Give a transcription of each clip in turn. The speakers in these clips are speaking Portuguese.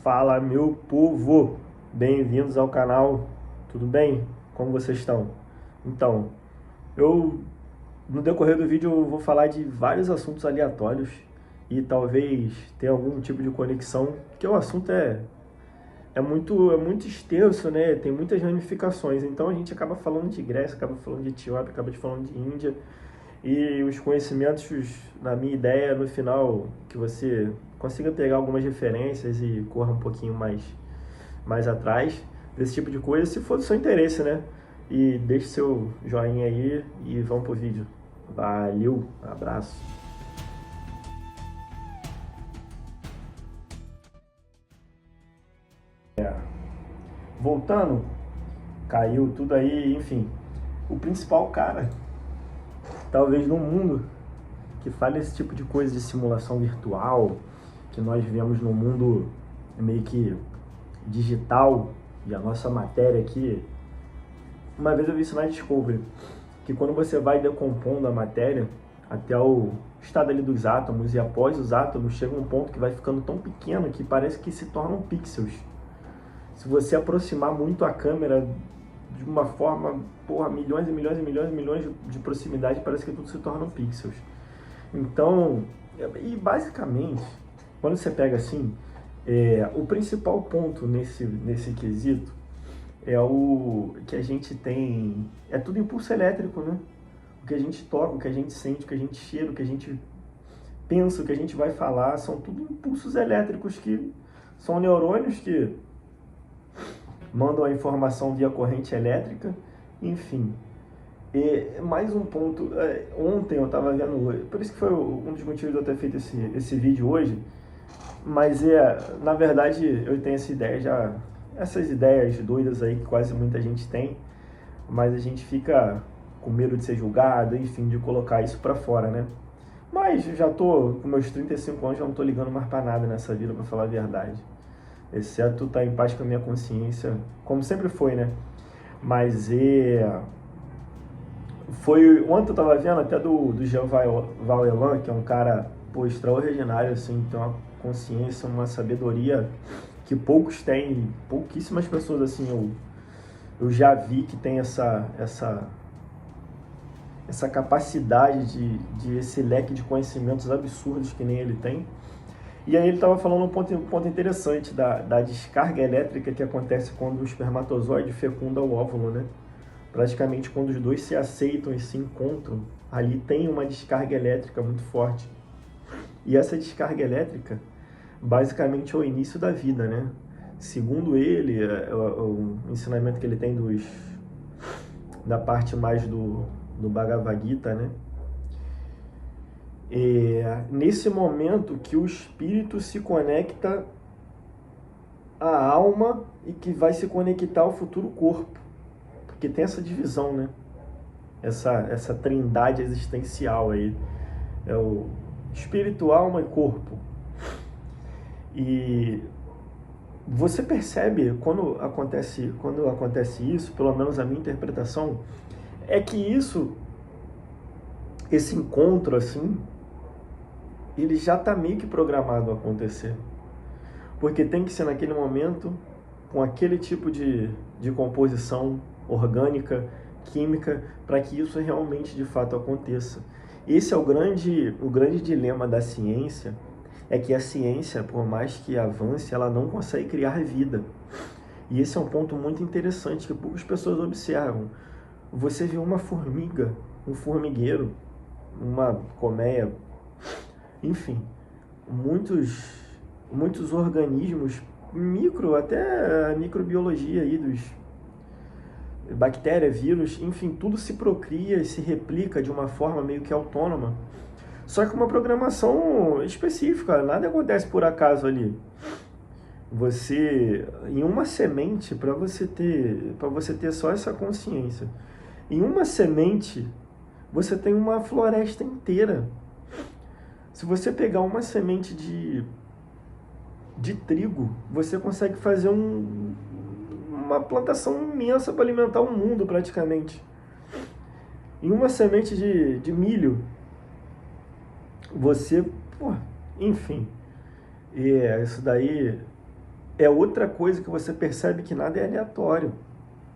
Fala, meu povo, bem-vindos ao canal, tudo bem? Como vocês estão? Então, eu no decorrer do vídeo eu vou falar de vários assuntos aleatórios e talvez tenha algum tipo de conexão, porque o assunto é muito extenso, né? Tem muitas ramificações, então a gente acaba falando de Grécia, acaba falando de Etiópia, acaba falando de Índia, e os conhecimentos, na minha ideia, no final, que você consiga pegar algumas referências e corra um pouquinho mais atrás desse tipo de coisa, se for do seu interesse, né? E deixe seu joinha aí e vamos pro vídeo. Valeu, abraço. Voltando, caiu tudo aí, enfim. O principal cara, talvez no mundo, que fala esse tipo de coisa de simulação virtual, que nós vivemos no mundo meio que digital, e a nossa matéria aqui. Uma vez eu vi isso na Discovery, que quando você vai decompondo a matéria até o estado ali dos átomos, e após os átomos chega um ponto que vai ficando tão pequeno que parece que se tornam pixels. Se você aproximar muito a câmera de uma forma, porra, milhões e milhões e milhões e milhões de proximidade, parece que tudo se tornam pixels. Então, e basicamente, quando você pega assim, o principal ponto nesse quesito é o que a gente tem, é tudo impulso elétrico, né? O que a gente toca, o que a gente sente, o que a gente cheira, o que a gente pensa, o que a gente vai falar, são tudo impulsos elétricos que são neurônios que mandam a informação via corrente elétrica, enfim. E mais um ponto, ontem eu estava vendo, por isso que foi um dos motivos de eu ter feito esse vídeo hoje, mas na verdade eu tenho essa ideia já, essas ideias doidas aí que quase muita gente tem, mas a gente fica com medo de ser julgado, enfim, de colocar isso pra fora, né? Mas já tô com meus 35 anos, já não tô ligando mais pra nada nessa vida, pra falar a verdade. Exceto estar em paz com a minha consciência, como sempre foi, né? Mas foi, ontem eu tava vendo até do Jean Valjean, que é um cara, pô, extraordinário, assim, tem uma consciência, uma sabedoria que poucos têm, pouquíssimas pessoas, assim, eu já vi que tem essa capacidade de esse leque de conhecimentos absurdos que nem ele tem. E aí ele estava falando um ponto interessante da descarga elétrica que acontece quando o espermatozoide fecunda o óvulo, né? Praticamente quando os dois se aceitam e se encontram, ali tem uma descarga elétrica muito forte. E essa descarga elétrica, basicamente, é o início da vida, né? Segundo ele, o ensinamento que ele tem da parte mais do Bhagavad Gita, né? Nesse momento que o espírito se conecta à alma e que vai se conectar ao futuro corpo. Porque tem essa divisão, né? Essa trindade existencial aí. É o espírito, alma e corpo. E você percebe quando acontece isso, pelo menos a minha interpretação, é que esse encontro assim, ele já está meio que programado a acontecer. Porque tem que ser naquele momento, com aquele tipo de composição orgânica, química, para que isso realmente de fato aconteça. Esse é o grande dilema da ciência, é que a ciência, por mais que avance, ela não consegue criar vida. E esse é um ponto muito interessante que poucas pessoas observam. Você vê uma formiga, um formigueiro, uma colmeia, enfim, muitos organismos, até a microbiologia aí dos bactéria, vírus, enfim, tudo se procria e se replica de uma forma meio que autônoma. Só que uma programação específica, nada acontece por acaso ali. Em uma semente, para você ter só essa consciência, em uma semente, você tem uma floresta inteira. Se você pegar uma semente de trigo, você consegue fazer uma plantação imensa para alimentar o mundo praticamente. Em uma semente de milho, você, enfim, isso daí é outra coisa que você percebe que nada é aleatório.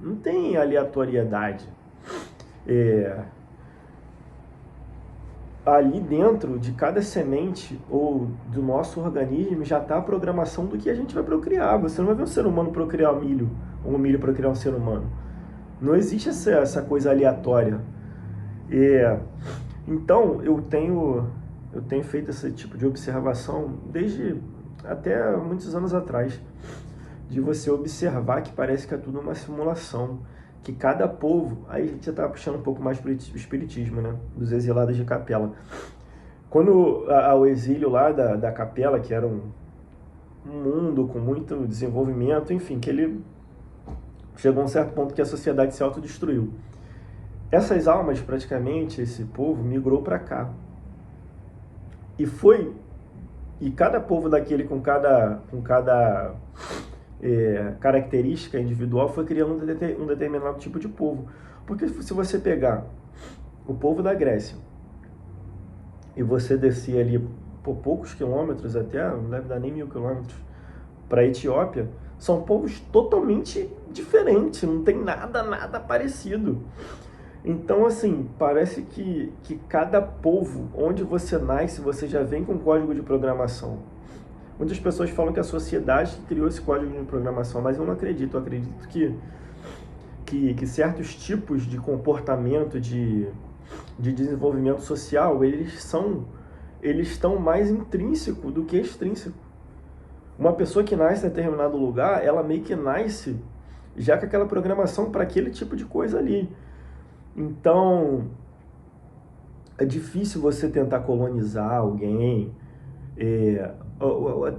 Não tem aleatoriedade. Ali dentro de cada semente ou do nosso organismo já está a programação do que a gente vai procriar. Você não vai ver um ser humano procriar um milho, ou um milho procriar um ser humano. Não existe essa coisa aleatória. Então, eu tenho feito esse tipo de observação desde até muitos anos atrás, de você observar que parece que é tudo uma simulação, que cada povo, aí a gente já está puxando um pouco mais para o espiritismo, né, dos exilados de Capela. Quando o exílio lá da Capela, que era um mundo com muito desenvolvimento, enfim, que ele chegou a um certo ponto que a sociedade se autodestruiu. Essas almas, praticamente, esse povo migrou para cá. E cada povo daquele com cada característica individual foi criando um determinado tipo de povo. Porque se você pegar o povo da Grécia e você descer ali por poucos quilômetros, até não deve dar nem 1000 quilômetros, para a Etiópia, são povos totalmente diferentes, não tem nada parecido. Então, assim, parece que cada povo, onde você nasce, você já vem com um código de programação. Muitas pessoas falam que a sociedade criou esse código de programação, mas eu não acredito. Eu acredito que certos tipos de comportamento, de desenvolvimento social, eles estão mais intrínsecos do que extrínsecos. Uma pessoa que nasce em determinado lugar, ela meio que nasce já com aquela programação para aquele tipo de coisa ali. Então, é difícil você tentar colonizar alguém.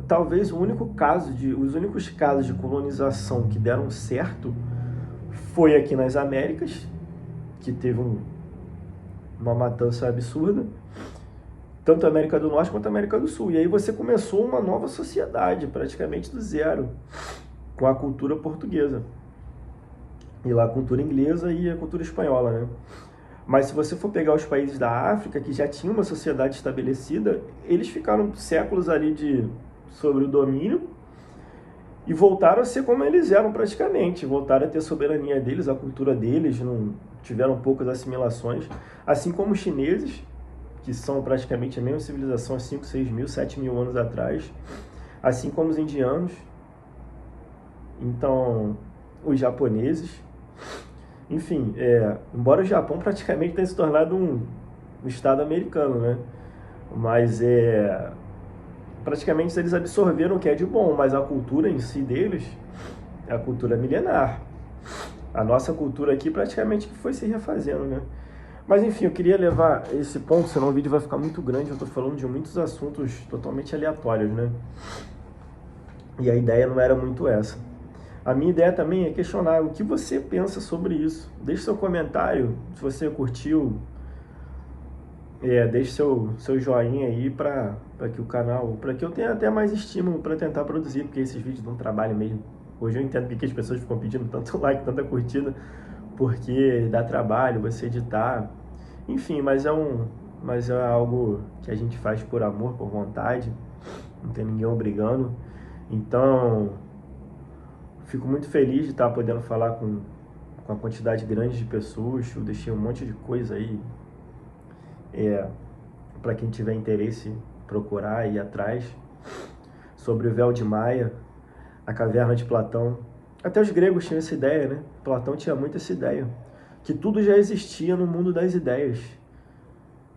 Talvez os únicos casos de colonização que deram certo foi aqui nas Américas, que teve uma matança absurda, tanto a América do Norte quanto a América do Sul. E aí você começou uma nova sociedade, praticamente do zero, com a cultura portuguesa. E lá a cultura inglesa e a cultura espanhola, né? Mas se você for pegar os países da África, que já tinham uma sociedade estabelecida, eles ficaram séculos ali sobre o domínio e voltaram a ser como eles eram praticamente. Voltaram a ter a soberania deles, a cultura deles, não tiveram poucas assimilações. Assim como os chineses, que são praticamente a mesma civilização há 5, 6 mil, 7 mil anos atrás. Assim como os indianos. Então, os japoneses. Enfim, embora o Japão praticamente tenha se tornado um estado americano, né? Mas praticamente eles absorveram o que é de bom, mas a cultura em si deles é a cultura milenar. A nossa cultura aqui praticamente foi se refazendo, né? Mas enfim, eu queria levar esse ponto, senão o vídeo vai ficar muito grande, eu estou falando de muitos assuntos totalmente aleatórios, né? E a ideia não era muito essa. A minha ideia também é questionar o que você pensa sobre isso. Deixe seu comentário, se você curtiu, deixe seu joinha aí para que o canal, para que eu tenha até mais estímulo para tentar produzir, porque esses vídeos dão trabalho mesmo. Hoje eu entendo porque as pessoas ficam pedindo tanto like, tanta curtida, porque dá trabalho você editar. Enfim, mas é algo que a gente faz por amor, por vontade, não tem ninguém obrigando. Então, fico muito feliz de estar podendo falar com a quantidade grande de pessoas. Eu deixei um monte de coisa aí para quem tiver interesse procurar e ir atrás, sobre o véu de Maia, a caverna de Platão. Até os gregos tinham essa ideia, né? Platão tinha muito essa ideia, que tudo já existia no mundo das ideias.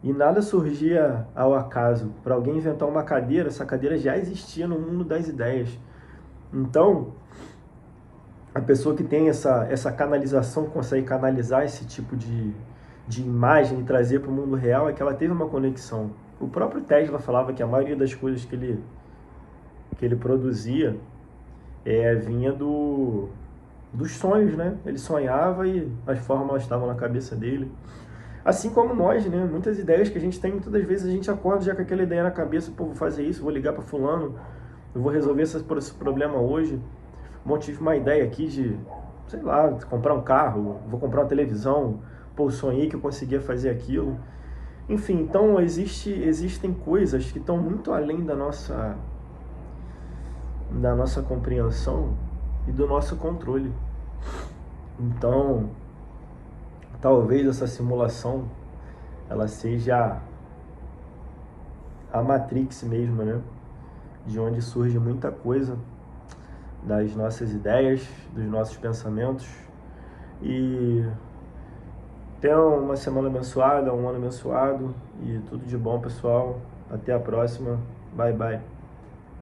E nada surgia ao acaso. Para alguém inventar uma cadeira, essa cadeira já existia no mundo das ideias. Então, a pessoa que tem essa canalização, consegue canalizar esse tipo de imagem e trazer para o mundo real, é que ela teve uma conexão. O próprio Tesla falava que a maioria das coisas que ele produzia vinha dos sonhos, né? Ele sonhava e as fórmulas estavam na cabeça dele. Assim como nós, né? Muitas ideias que a gente tem, muitas das vezes a gente acorda já com aquela ideia na cabeça, pô, vou fazer isso, vou ligar para fulano, eu vou resolver esse problema hoje. Bom, tive uma ideia aqui de, sei lá, comprar um carro, vou comprar uma televisão, pô, sonhei que eu conseguia fazer aquilo. Enfim, então existem coisas que estão muito além da nossa da nossa compreensão e do nosso controle. Então, talvez essa simulação ela seja a Matrix mesmo, né? De onde surge muita coisa das nossas ideias, dos nossos pensamentos. E tenham uma semana abençoada, um ano abençoado e tudo de bom, pessoal. Até a próxima. Bye, bye.